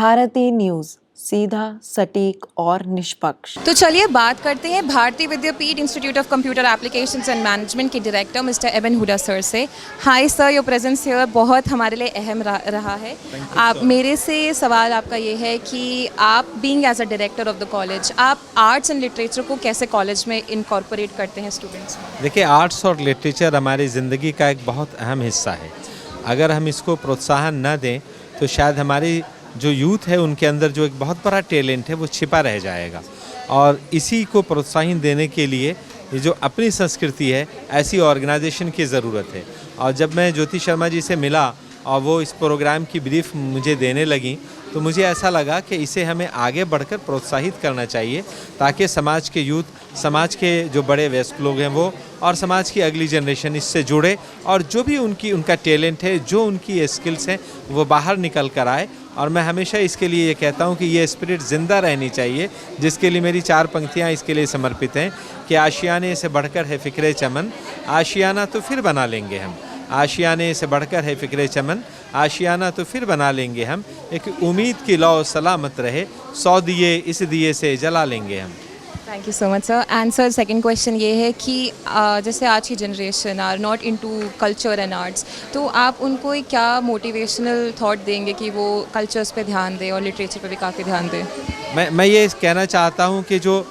Bharti News, सीधा, सटीक और निष्पक्ष। तो चलिए बात करते हैं Bharati Vidyapeeth institute of computer applications and management के director mister Eban Hooda sir से। Hi sir, your presence here बहुत हमारे लिए अहम रहा है। आप मेरे से सवाल आपका ये है कि आप being as a director of the college, आप आर्ट्स एंड लिटरेचर को कैसे कॉलेज में इनकॉर्पोरेट करते हैं स्टूडेंट्स में? देखिए, आर्ट्स और लिटरेचर हमारी ज़िंदगी का एक बहुत अहम हिस्सा है। अगर हम इसको प्रोत्साहन न दें तो शायद हमारी जो यूथ है उनके अंदर जो एक बहुत बड़ा टैलेंट है वो छिपा रह जाएगा। और इसी को प्रोत्साहन देने के लिए ये जो अपनी संस्कृति है, ऐसी ऑर्गेनाइजेशन की ज़रूरत है। और जब मैं ज्योति शर्मा जी से मिला और वो इस प्रोग्राम की ब्रीफ मुझे देने लगी तो मुझे ऐसा लगा कि इसे हमें आगे बढ़कर प्रोत्साहित करना चाहिए, ताकि समाज के यूथ, समाज के जो बड़े वयस्क लोग हैं वो और समाज की अगली जनरेशन इससे जुड़े और जो भी उनका टैलेंट है, जो उनकी स्किल्स हैं वो बाहर निकल कर आए। और मैं हमेशा इसके लिए ये कहता हूँ कि ये स्पिरिट ज़िंदा रहनी चाहिए, जिसके लिए मेरी 4 पंक्तियाँ इसके लिए समर्पित हैं कि आशियाने से बढ़कर है फ़िक्रे चमन, आशियाना तो फिर बना लेंगे हम। आशियाने से बढ़कर है फ़िक्रे चमन, आशियाना तो फिर बना लेंगे हम। एक उम्मीद की लौ सलामत रहे, 100 दिए इस दिए से जला लेंगे हम। Thank you so much sir. And sir, second question ये है कि जैसे आज की generation are not into culture and arts, तो आप उनको एक क्या मोटिवेशनल थॉट देंगे कि वो कल्चर्स पे ध्यान दें और लिटरेचर पे भी काफ़ी ध्यान दें? मैं ये कहना चाहता हूँ कि जो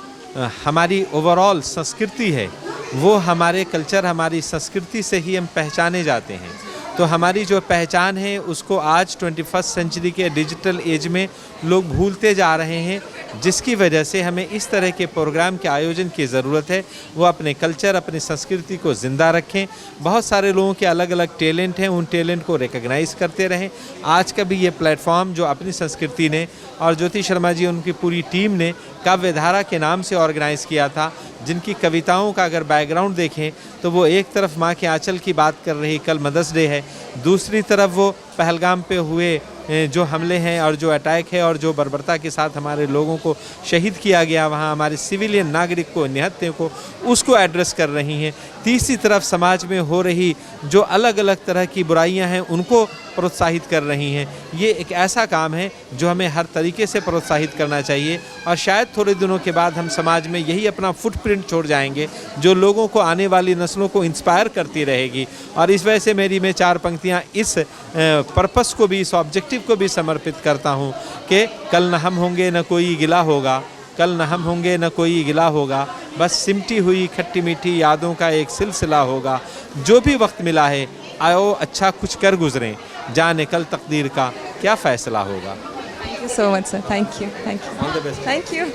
हमारी ओवरऑल संस्कृति है वो हमारे कल्चर, हमारी संस्कृति से ही हम पहचाने जाते हैं। तो हमारी जो पहचान है उसको आज 21st सेंचुरी के डिजिटल एज में लोग भूलते जा रहे हैं, जिसकी वजह से हमें इस तरह के प्रोग्राम के आयोजन की ज़रूरत है। वो अपने कल्चर, अपनी संस्कृति को ज़िंदा रखें। बहुत सारे लोगों के अलग अलग टैलेंट हैं, उन टैलेंट को रिकग्नाइज़ करते रहें। आज का भी ये प्लेटफॉर्म जो अपनी संस्कृति ने और ज्योति शर्मा जी उनकी पूरी टीम ने काव्यधारा के नाम से ऑर्गेनाइज़ किया था, जिनकी कविताओं का अगर बैकग्राउंड देखें तो वो एक तरफ माँ के आंचल की बात कर रही, कल मदर्स डे है, दूसरी तरफ वो पहलगाम पे हुए जो हमले हैं और जो अटैक है और जो बर्बरता के साथ हमारे लोगों को शहीद किया गया, वहाँ हमारे सिविलियन नागरिक को, निहत्थे को, उसको एड्रेस कर रही हैं। तीसरी तरफ समाज में हो रही जो अलग अलग तरह की बुराइयां हैं उनको प्रोत्साहित कर रही हैं। ये एक ऐसा काम है जो हमें हर तरीके से प्रोत्साहित करना चाहिए और शायद थोड़े दिनों के बाद हम समाज में यही अपना फुटप्रिंट छोड़ जाएंगे जो लोगों को, आने वाली नस्लों को इंस्पायर करती रहेगी। और इस वजह से मेरी मैं 4 पंक्तियाँ इस पर्पस को भी, इस ऑब्जेक्टिव को भी समर्पित करता हूँ कि कल न हम होंगे न कोई गिला होगा, कल न हम होंगे न कोई गिला होगा, बस सिमटी हुई खट्टी मीठी यादों का एक सिलसिला होगा। जो भी वक्त मिला है आओ अच्छा कुछ कर गुजरें, जाने कल तकदीर का क्या फ़ैसला होगा। Thank you so much sir. Thank you, thank you, thank you.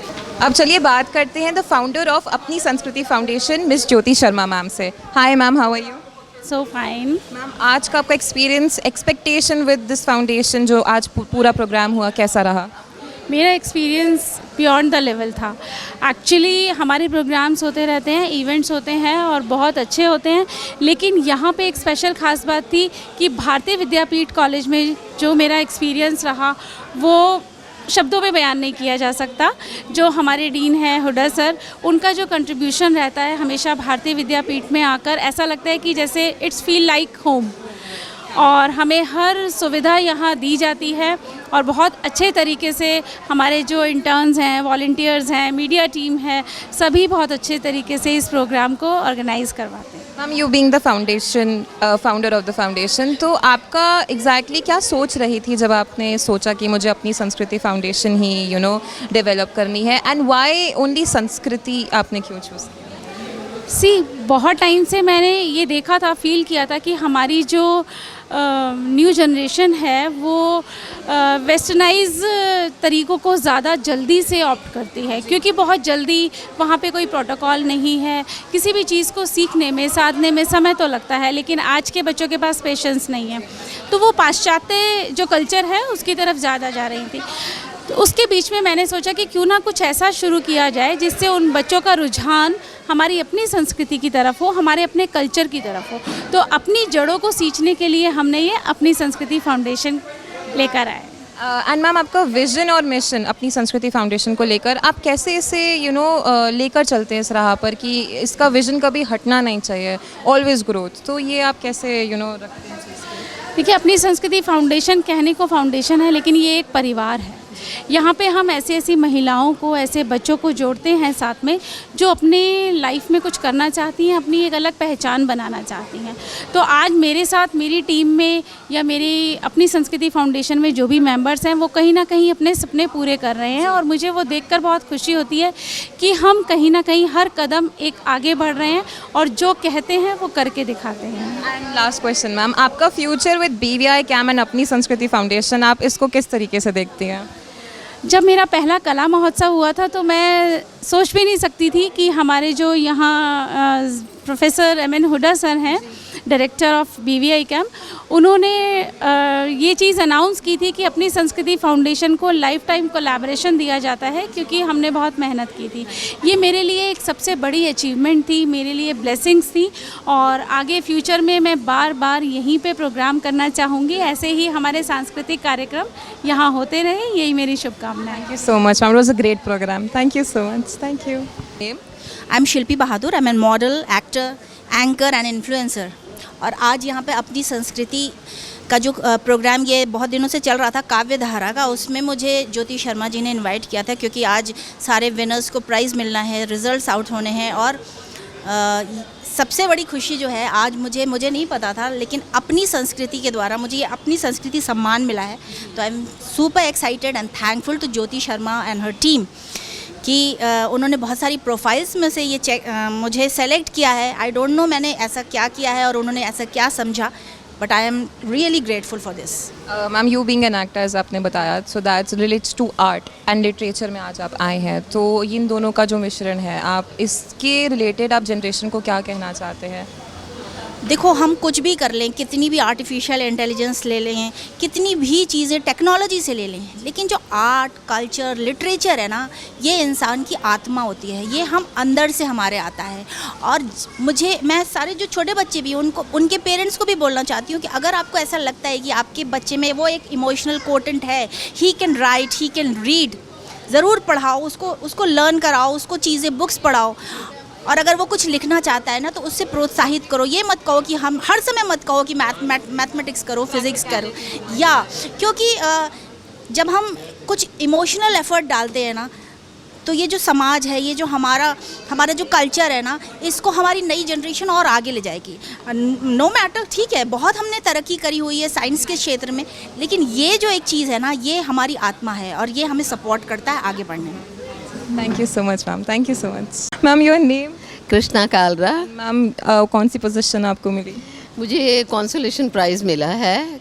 अब चलिए बात करते हैं the founder of Apni Sanskriti Foundation, miss Jyoti Sharma ma'am से। Hi ma'am, how are you? So fine ma'am, आज का आपका experience, expectation with this foundation, जो आज पूरा प्रोग्राम हुआ, कैसा रहा? मेरा एक्सपीरियंस बियॉन्ड द लेवल था। एक्चुअली हमारे प्रोग्राम्स होते रहते हैं, इवेंट्स होते हैं और बहुत अच्छे होते हैं, लेकिन यहाँ पे एक स्पेशल ख़ास बात थी कि भारतीय विद्यापीठ कॉलेज में जो मेरा एक्सपीरियंस रहा वो शब्दों में बयान नहीं किया जा सकता। जो हमारे डीन हैं हुडा सर, उनका जो कंट्रीब्यूशन रहता है हमेशा भारतीय विद्यापीठ में आकर ऐसा लगता है कि जैसे इट्स फील लाइक होम, और हमें हर सुविधा यहाँ दी जाती है और बहुत अच्छे तरीके से हमारे जो इंटर्न्स हैं, वॉलंटियर्स हैं, मीडिया टीम है, सभी बहुत अच्छे तरीके से इस प्रोग्राम को ऑर्गेनाइज़ करवाते हैं। Ma'am, you being the foundation founder of the foundation, तो आपका एग्जैक्टली क्या सोच रही थी जब आपने सोचा कि मुझे अपनी संस्कृति फाउंडेशन ही डेवलप करनी है, एंड व्हाई ओनली संस्कृति आपने क्यों चूज़ किया? बहुत टाइम से मैंने ये देखा था, फील किया था कि हमारी जो न्यू जनरेशन है वो वेस्टर्नाइज तरीक़ों को ज़्यादा जल्दी से ऑप्ट करती है, क्योंकि बहुत जल्दी वहाँ पे कोई प्रोटोकॉल नहीं है। किसी भी चीज़ को सीखने में, साधने में समय तो लगता है, लेकिन आज के बच्चों के पास पेशेंस नहीं है, तो वो पाश्चात्य जो कल्चर है उसकी तरफ ज़्यादा जा रही थी। तो उसके बीच में मैंने सोचा कि क्यों ना कुछ ऐसा शुरू किया जाए जिससे उन बच्चों का रुझान हमारी अपनी संस्कृति की तरफ हो, हमारे अपने कल्चर की तरफ हो। तो अपनी जड़ों को सींचने के लिए हमने ये अपनी संस्कृति फाउंडेशन लेकर आए। एंड मैम, आपका विजन और मिशन अपनी संस्कृति फाउंडेशन को लेकर, आप कैसे इसे लेकर चलते हैं इस राह पर कि इसका विजन कभी हटना नहीं चाहिए, ऑलवेज ग्रोथ, तो ये आप कैसे रखते हैं? देखिए, अपनी संस्कृति फाउंडेशन कहने को फाउंडेशन है, लेकिन ये एक परिवार है। यहाँ पे हम ऐसी ऐसी महिलाओं को, ऐसे बच्चों को जोड़ते हैं साथ में जो अपने लाइफ में कुछ करना चाहती हैं, अपनी एक अलग पहचान बनाना चाहती हैं। तो आज मेरे साथ मेरी टीम में या मेरी अपनी संस्कृति फाउंडेशन में जो भी मेंबर्स हैं वो कहीं ना कहीं अपने सपने पूरे कर रहे हैं, और मुझे वो देखकर बहुत खुशी होती है कि हम कहीं ना कहीं हर कदम एक आगे बढ़ रहे हैं और जो कहते हैं वो करके दिखाते हैं। एंड लास्ट क्वेश्चन मैम, आपका फ्यूचर विद BVI कैम एंड अपनी संस्कृति फाउंडेशन, आप इसको किस तरीके से देखती हैं? जब मेरा पहला कला महोत्सव हुआ था तो मैं सोच भी नहीं सकती थी कि हमारे जो यहाँ प्रोफेसर MN हुडा सर हैं, डायरेक्टर ऑफ BVI कैम, उन्होंने ये चीज़ अनाउंस की थी कि अपनी संस्कृति फाउंडेशन को लाइफ टाइम कोलैबोरेशन दिया जाता है, क्योंकि हमने बहुत मेहनत की थी। ये मेरे लिए एक सबसे बड़ी अचीवमेंट थी, मेरे लिए ब्लेसिंग्स थी, और आगे फ्यूचर में मैं बार बार यहीं पे प्रोग्राम करना चाहूँगी। ऐसे ही हमारे सांस्कृतिक कार्यक्रम यहाँ होते रहे, यही मेरी शुभकामनाएं। Thank you so much, ma'am. It was a great program. Thank you so much. Thank you. I'm Shilpi Bahadur. I'm a model, actor, anchor and influencer. और आज यहाँ पे अपनी संस्कृति का जो प्रोग्राम ये बहुत दिनों से चल रहा था, काव्य धारा का, उसमें मुझे ज्योति शर्मा जी ने इनवाइट किया था, क्योंकि आज सारे विनर्स को प्राइज़ मिलना है, रिजल्ट्स आउट होने हैं। और सबसे बड़ी खुशी जो है आज मुझे नहीं पता था, लेकिन अपनी संस्कृति के द्वारा मुझे ये अपनी संस्कृति सम्मान मिला है। तो I am super excited and thankful to Jyoti Sharma and her team कि उन्होंने बहुत सारी प्रोफाइल्स में से ये मुझे सेलेक्ट किया है। आई डोंट नो मैंने ऐसा क्या किया है और उन्होंने ऐसा क्या समझा, but I am really grateful for this. Ma'am, you being an actor, as आपने बताया, so that's relates to art and literature में आज आप आए हैं, तो इन दोनों का जो मिश्रण है, आप इसके रिलेटेड आप जनरेशन को क्या कहना चाहते हैं? देखो, हम कुछ भी कर लें, कितनी भी आर्टिफिशियल इंटेलिजेंस ले लें, कितनी भी चीज़ें टेक्नोलॉजी से ले लें, लेकिन जो आर्ट, कल्चर, लिटरेचर है ना, ये इंसान की आत्मा होती है, ये हम अंदर से हमारे आता है। और मैं सारे जो छोटे बच्चे भी उनको, उनके पेरेंट्स को भी बोलना चाहती हूँ कि अगर आपको ऐसा लगता है कि आपके बच्चे में वो एक इमोशनल कोटेंट है, he can write, he can read, ज़रूर पढ़ाओ उसको लर्न कराओ, उसको चीज़ें, बुक्स पढ़ाओ। और अगर वो कुछ लिखना चाहता है ना, तो उससे प्रोत्साहित करो। ये मत कहो कि हम हर समय मत कहो कि मैथमेटिक्स करो, फिज़िक्स करो, या क्योंकि जब हम कुछ इमोशनल एफर्ट डालते हैं ना, तो ये जो समाज है, ये जो हमारा जो कल्चर है ना, इसको हमारी नई जनरेशन और आगे ले जाएगी। नो मैटर, ठीक है, बहुत हमने तरक्की करी हुई है साइंस के क्षेत्र में, लेकिन ये जो एक चीज़ है ना, ये हमारी आत्मा है और ये हमें सपोर्ट करता है आगे बढ़ने में। Thank you so much ma'am, thank you so much. Ma'am, your name? Krishna Kalra. Ma'am, कौन सी पोजीशन आपको मिली? मुझे कॉन्सोलेशन प्राइज़ मिला है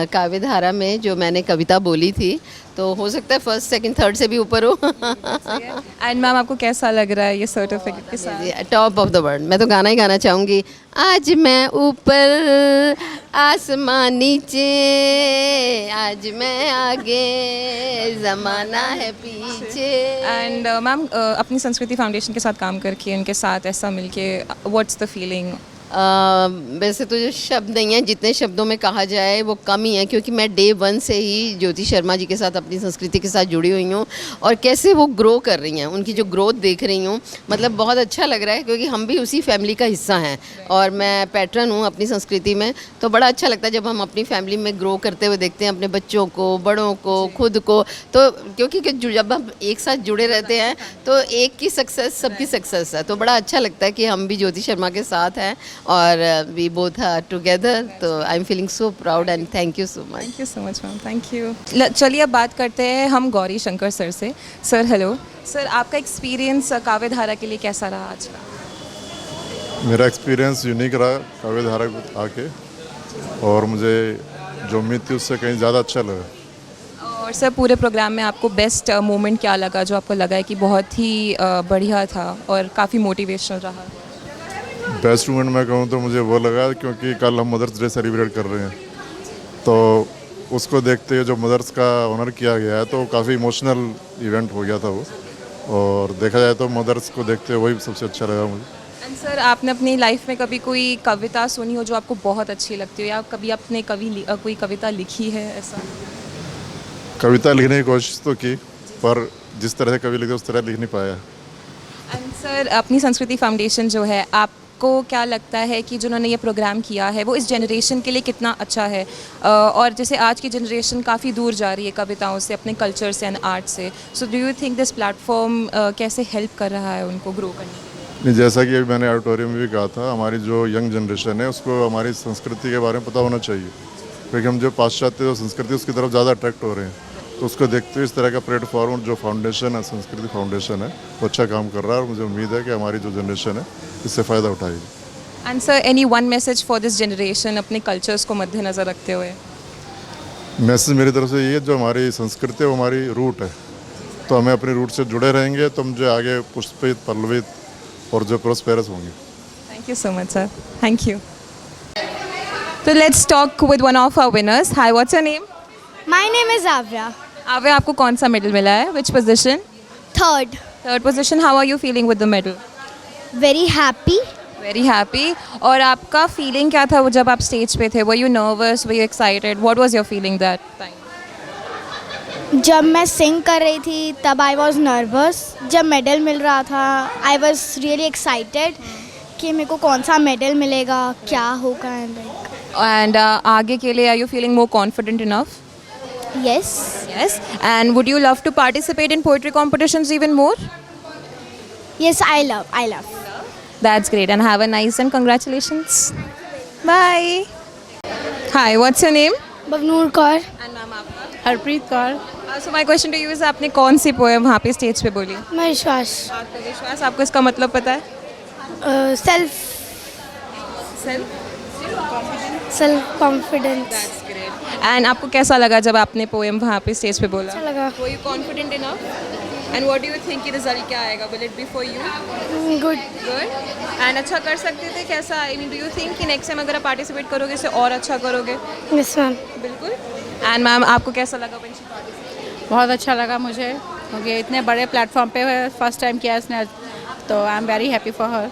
काव्य धारा में, जो मैंने कविता बोली थी, तो हो सकता है फर्स्ट, सेकंड, थर्ड से भी ऊपर हो। एंड मैम, आपको कैसा लग रहा है ये सर्टिफिकेट के साथ? Top of the world. मैं तो गाना ही गाना चाहूँगी, आज मैं ऊपर आसमान नीचे, आज मैं आगे ज़माना है पीछे। एंड मैम, अपनी संस्कृति फाउंडेशन के साथ काम करके, उनके साथ ऐसा मिलके, व्हाट्स द फीलिंग? वैसे तो जो शब्द नहीं है, जितने शब्दों में कहा जाए वो कम ही है, क्योंकि मैं डे 1 से ही ज्योति शर्मा जी के साथ, अपनी संस्कृति के साथ जुड़ी हुई हूँ, और कैसे वो ग्रो कर रही हैं, उनकी जो ग्रोथ देख रही हूँ, मतलब बहुत अच्छा लग रहा है, क्योंकि हम भी उसी फैमिली का हिस्सा हैं और मैं पैटर्न हूँ अपनी संस्कृति में। तो बड़ा अच्छा लगता है जब हम अपनी फैमिली में ग्रो करते हुए देखते हैं, अपने बच्चों को, बड़ों को, खुद को। तो क्योंकि जब हम एक साथ जुड़े रहते हैं तो एक की सक्सेस सबकी सक्सेस है, तो बड़ा अच्छा लगता है कि हम भी ज्योति शर्मा के साथ हैं और वी बोथ आर टुगेदर। तो I am feeling so proud and thank you so much. Thank you so much ma'am, thank you. चलिए अब बात करते हैं हम गौरी शंकर सर से। सर हेलो सर, आपका एक्सपीरियंस काव्य धारा के लिए कैसा रहा आज का? मेरा एक्सपीरियंस यूनिक रहा काव्य धारा को आके, और मुझे जो उम्मीद थी उससे कहीं ज़्यादा अच्छा लगा। और सर, पूरे प्रोग्राम में आपको बेस्ट मोमेंट क्या लगा, जो आपको लगा है कि बहुत ही बढ़िया था और काफ़ी मोटिवेशनल रहा? बेस्ट मोमेंट मैं कहूँ तो मुझे वो लगा, क्योंकि कल हम मदर्स डे सेलिब्रेट कर रहे हैं, तो उसको देखते हुए जो मदर्स का ऑनर किया गया है, तो काफ़ी इमोशनल इवेंट हो गया था वो। और देखा जाए तो मदर्स को देखते हुए वही सबसे अच्छा लगा मुझे। एंड सर, आपने अपनी लाइफ में कभी कोई कविता सुनी हो जो आपको बहुत अच्छी लगती हो, या कभी आपने कोई कविता लिखी है ऐसा? कविता लिखने की कोशिश तो की, पर जिस तरह से कवि लिखे उस तरह लिख नहीं पाया। एंड सर, अपनी संस्कृति फाउंडेशन जो है, आप आपको क्या लगता है कि जिन्होंने ये प्रोग्राम किया है वो इस जनरेशन के लिए कितना अच्छा है? और जैसे आज की जनरेशन काफ़ी दूर जा रही है कविताओं से, अपने कल्चर से एंड आर्ट से, so do you think this platform कैसे हेल्प कर रहा है उनको ग्रो करने के लिए? नहीं, जैसा कि अभी मैंने ऑडिटोरियम में भी कहा था, हमारी जो यंग जनरेशन है उसको हमारी संस्कृति के बारे में पता होना चाहिए, क्योंकि हम जो पाश्चात्य जो संस्कृति उसकी तरफ ज़्यादा अट्रैक्ट हो रहे हैं। तो उसको देखते हुए इस तरह का प्लेटफॉर्म जो फाउंडेशन है, संस्कृति फाउंडेशन है, वो अच्छा काम कर रहा है और मुझे उम्मीद है कि हमारी जो जनरेशन है इससे फ़ायदा उठाएगी। And sir, any one message for this generation अपने कल्चर्स को मद्देनज़र रखते हुए? मैसेज मेरी तरफ से ये है, जो हमारी संस्कृति है वो हमारी रूट है, तो हमें अपनी रूट से जुड़े रहेंगे तो हम जो आगे पुष्पित, पल्लवित और जो प्रोस्पेरस होंगे। Thank you so much, sir. Thank you. So let's talk with one of our winners. Hi, what's your name? My name is Avya. आवे, आपको कौन सा मेडल मिला है? Which position? Third. Third position. How are you feeling with the medal? Very happy. Very happy. और आपका feeling क्या था वो जब आप stage पे थे? Were you nervous? Were you excited? What was your feeling that time? जब मैं सिंग कर रही थी तब आई वॉज नर्वस. जब मेडल मिल रहा था आई वॉज रियली एक्साइटेड कि मेरे को कौन सा मेडल मिलेगा, क्या होगा. And आगे के लिए are you feeling more confident enough? Yes. Yes. And would you love to participate in poetry competitions even more? Yes, I love. That's great. And have a nice and congratulations. Bye. Hi, what's your name? बबनूर Kaur. And ma'am, आपका? Harpreet Kaur. So my question to you is, आपने कौन सी poem वहाँ पे stage पे बोली? मैं विश्वास. आत्मविश्वास. आपको इसका मतलब पता है? Self confidence. एंड आपको कैसा लगा जब आपने पोएम वहाँ पे स्टेज पे बोला? अच्छा लगा. Were you confident enough? And what do you think कि रिजल्ट क्या आएगा? Will it be for you? Good. Good. And अच्छा कर सकते थे कैसा? I mean, do you think कि नेक्स्ट टाइम अगर आप पार्टिसिपेट करोगे इससे और अच्छा करोगे? Yes ma'am. बिल्कुल. एंड मैम, आपको कैसा लगा when she participated? बहुत अच्छा लगा मुझे, क्योंकि इतने बड़े प्लेटफॉर्म पे फर्स्ट टाइम किया इसने, तो I am very happy for her.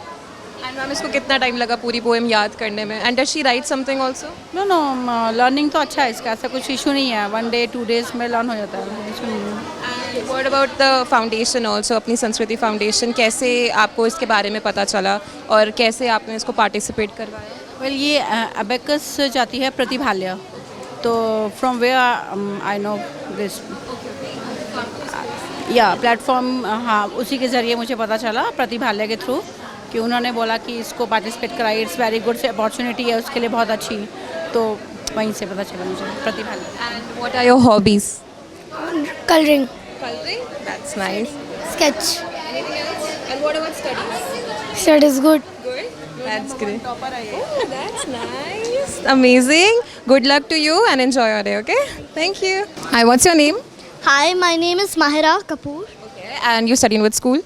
And ma'am, इसको कितना टाइम लगा पूरी पोएम याद करने में? And does she write something also? Know learning तो अच्छा है इसका, ऐसा कुछ इशू नहीं है. 1 day 2 days में लर्न हो जाता है, इशू नहीं है. What about the foundation also, अपनी संस्कृति फाउंडेशन, कैसे आपको इसके बारे में पता चला और कैसे आपने इसको पार्टिसिपेट करवाया? वेल ये अबेकस जाती है प्रतिभाल्य, तो from where I know this या प्लेटफॉर्म. हाँ, उसी के ज़रिए मुझे पता चला प्रतिभाल्य के थ्रू कि उन्होंने बोला कि इसको पार्टिसिपेट कराइए, इट्स वेरी गुड अपॉर्चुनिटी है उसके लिए, बहुत अच्छी. तो वहीं से पता चला मुझे Pratibhalaya. And what are your hobbies? Colouring. Coloring? That's nice. Sketch. Anything else? And what about studies? Studies good. Good. That's great. Oh, that's nice. Amazing. Good luck to you and enjoy your day, okay? Thank you. Hi, what's your name? Hi, my name is Mahira Kapoor. Okay. And you study in which school?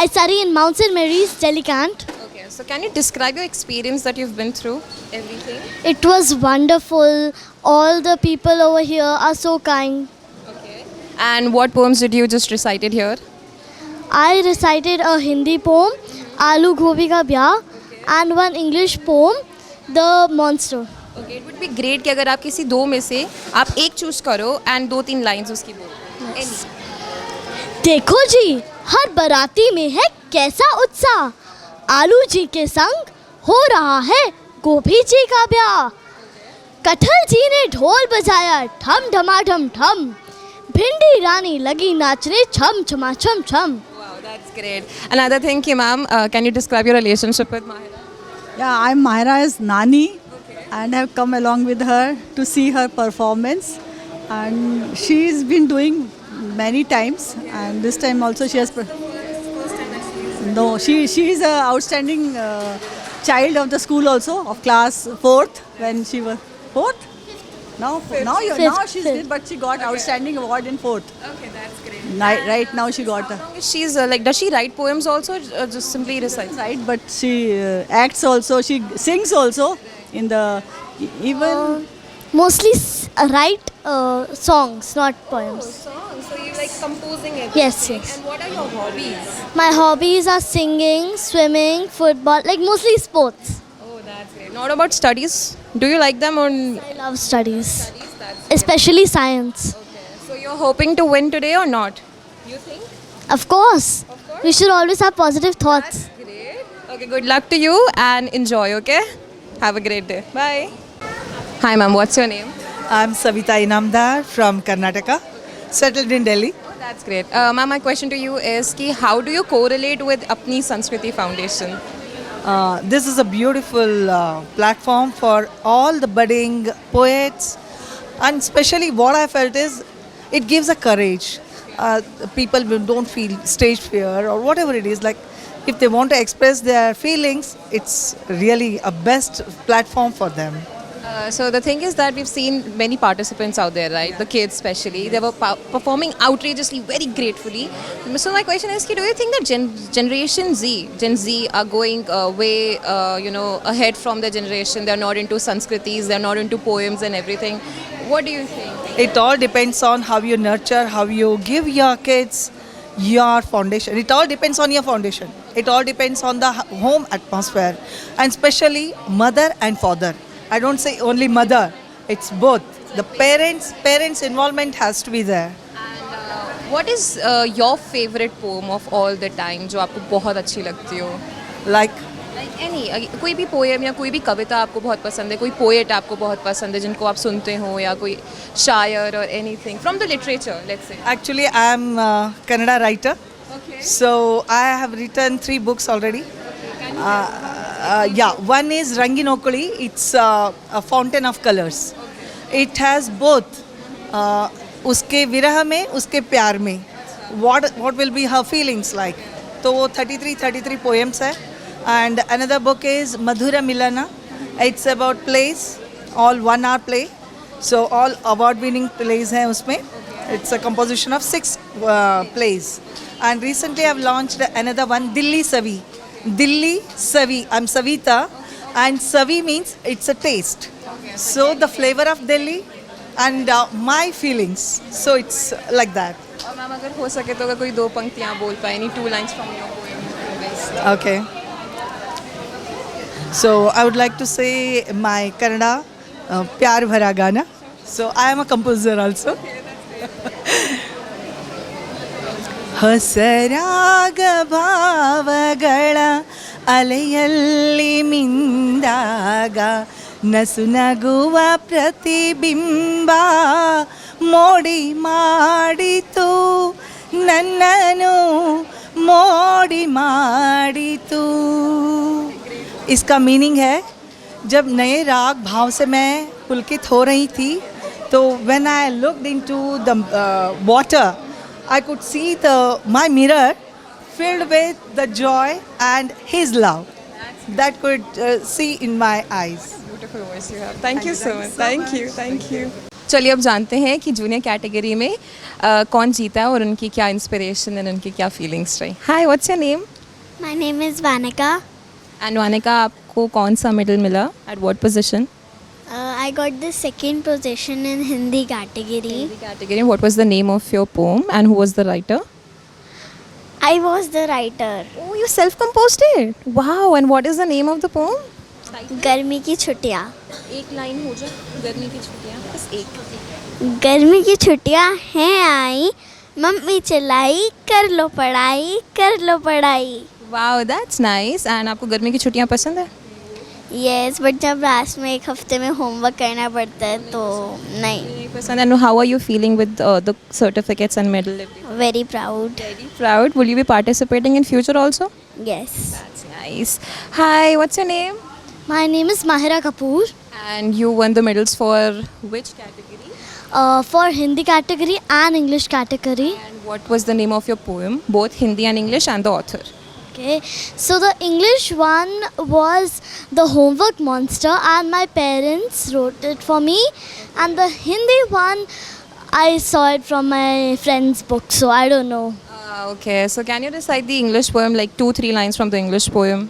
I study in Mount St. Mary's, Delicant. Okay. So can you describe your experience that you've been through? Everything? It was wonderful. All the people over here are so kind. Okay. And what poems did you just recited here? I recited a Hindi poem, Aloo Gobi Ka Byah, and one English poem, The Monster. Okay. It would be great कि अगर आप किसी दो में से आप एक choose करो and 2-3 लाइंस उसकी बोलो. Any. देखो जी, हर बराती में है कैसा उत्साह, आलू जी के संग हो रहा है गोभी जी का ब्याह. कटहल जी ने ढोल बजाया ठम ढमाढम ठम, भिंडी रानी लगी नाचने छम छमा छम छम. Wow, that's great. Another thing, कि ma'am, can you describe your relationship with Mahira? Yeah, I'm Mahira's Nani and have come along with her to see her performance. And she's been doing many times, and this time also she has. No, she is a outstanding child of the school also, of class 4th when she was 4th. Now she's fifth, but she got outstanding award in 4th. Okay, that's great. Right now she got She's like, does she write poems also, or just simply recite? right, but she acts also. She sings also in the even. Mostly write songs, not poems. Songs. So you like composing it? Yes, yes. And what are your hobbies? My hobbies are singing, swimming, football, like mostly sports. Oh, that's great. Not about studies. Do you like them or? I love studies, That's especially science. okay. So you're hoping to win today or not? You think? Of course, we should always have positive thoughts. Great. Okay, good luck to you and enjoy, okay? Have a great day. Bye. Hi ma'am, what's your name? I'm Savita Inamdar from Karnataka, settled in Delhi. Oh, that's great. Ma'am, my question to you is ki how do you correlate with Apni Sanskriti Foundation? This is a beautiful platform for all the budding poets, and especially what I felt is it gives a courage. People who don't feel stage fear or whatever it is, like if they want to express their feelings, it's really a best platform for them. So the thing is that we've seen many participants out there, right? The kids especially, they were performing outrageously, very gratefully. So my question is, do you think that Gen Z are going way, ahead from the generation? They're not into Sanskritis, they're not into poems and everything. What do you think? It all depends on how you nurture, how you give your kids your foundation. It all depends on your foundation. It all depends on the home atmosphere, and especially mother and father. I don't say only mother, it's both. The parents' involvement has to be there. What is your favorite poem of all the time जो आपको बहुत अच्छी लगती हो? Like Any कोई भी poem या कोई भी कविता आपको बहुत पसंद है, कोई poet आपको बहुत पसंद है जिनको आप सुनते हो, या कोई शायर or anything from the literature, let's say. actually I am a Kannada writer. Okay. So I have written 3 books already. Yeah, one is Ranginokuli. It's a fountain of colors. It has both. उसके विरह में, उसके प्यार में. What will be her feelings like? तो वो 33 poems है. And another book is Madhura Milana. It's about plays, all 1 hour play. So all award-winning plays हैं उसमें. It's a composition of 6 plays. And recently I've launched another one, Dilli Savi. Dilli Savi. I'm Savita, and Savi means it's a taste. So the flavor of Delhi and my feelings. So it's like that. और ma'am अगर हो सके तो अगर कोई 2 पंक्तियाँ बोल पाए, any 2 lines from your poem. Okay. So I would like to say my Kannada Pyar Bhara Gana. So I am a composer also. ಹಸರಾಗ ಭಾವಗಳ ಅಲೆಯಲ್ಲಿ ಮಿಂದಾಗ ನಸು ನಗುವ ಪ್ರತಿಬಿಂಬ ಮೋಡಿ ಮಾಡಿತು ನನ್ನನು ಮೋಡಿ ಮಾಡಿತು. इसका मीनिंग है, जब नए राग भाव से मैं पुलकित हो रही थी तो when I looked into the water, I could see my mirror filled with the joy and his love that could see in my eyes. Beautiful voice you have. Thank you so much. Thank you. चलिए अब जानते हैं कि junior category में कौन जीता और उनकी क्या इंस्पिरेशन और उनकी क्या फीलिंग्स रही. Hi, what's your name? My name is Vanika. And Vanika, आपको कौन सा मेडल मिला? At what position? I got the 2nd position in Hindi category. Category. What was the name of your poem and who was the writer? I was the writer. Oh, you self-composed it. Wow. And what is the name of the poem? गर्मी की छुट्टियाँ. एक line हो जाए. गर्मी की छुट्टियाँ. बस एक. गर्मी की छुट्टियाँ हैं आई, मम्मी चिल्लाई कर लो पढ़ाई, कर लो पढ़ाई. Wow, that's nice. And आपको गर्मी की छुट्टियाँ पसंद है? Yes, but जब लास्ट में एक हफ्ते में होमवर्क करना पड़ता है तो नहीं. पसंद. And how are you feeling with the certificates and medal? Very proud. Very proud. Will you be participating in future also? Yes. That's nice. Hi, what's your name? My name is Mahira Kapoor. And you won the medals for which category? For Hindi category and English category. And what was the name of your poem? Both Hindi and English, and the author. Okay, so the English one was The Homework Monster and my parents wrote it for me, and the Hindi one I saw it from my friend's book, so I don't know. Okay, so can you recite the English poem, like 2-3 lines from the English poem?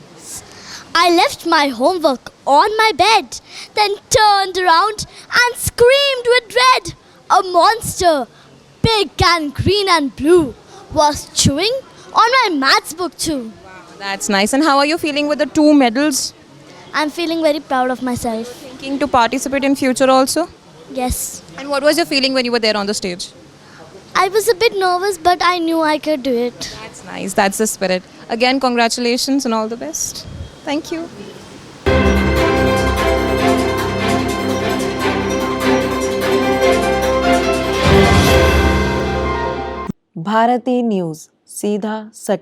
I left my homework on my bed, then turned around and screamed with dread. A monster, big and green and blue, was chewing on my maths book too. Wow, that's nice. And how are you feeling with the 2 medals? I'm feeling very proud of myself. Thinking to participate in future also? Yes. And what was your feeling when you were there on the stage? I was a bit nervous, but I knew I could do it. That's nice. That's the spirit. Again, congratulations and all the best. Thank you. Bharti News, सीधा सटीक।